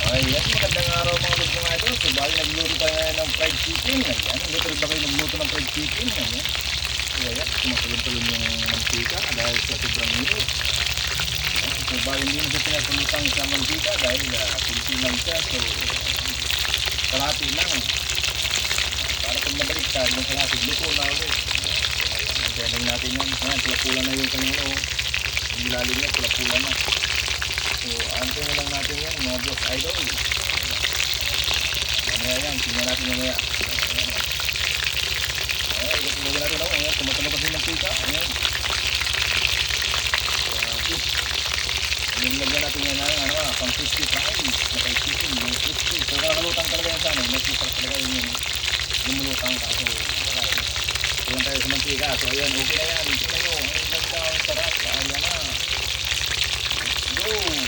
Ayan, magandang araw mga lods mga idol. So, bali nagluto tayo ng fried chicken. Ayan, luto rin ba kayo nagluto ng fried chicken? Ayan. So, ayan, tumatulong-tulong yung mantika dahil sa sobrang init. Ayan, so, bali hindi na siya pinatulutang sa mantika dahil pintilan siya. So, kalahati lang. Para pag nabaliktad ng kalahati, luto na ulit. Ayan, kaya lang natin yan. Ayan, pula-pula na yung kanyang yung ilalim niya, pula-pula na. So, antay na lang natin yan, mga boss idol. Ayan, tingnan natin yung maya. Ayan, tingnan natin ako. Ayan, tumatalo kasi ng pika. Ayan. Ayan, lagyan natin yan ng pang 50 times. Nakay chicken, yung 50. So, kakalutang talaga yan sana. May sisarap talaga yung mulutang ka. So, okay. Tuwan tayo sa mantika. So, ayan, okay na yan. Tingnan nyo. Ang ganda, ang sarap. Ayan na. Let's go.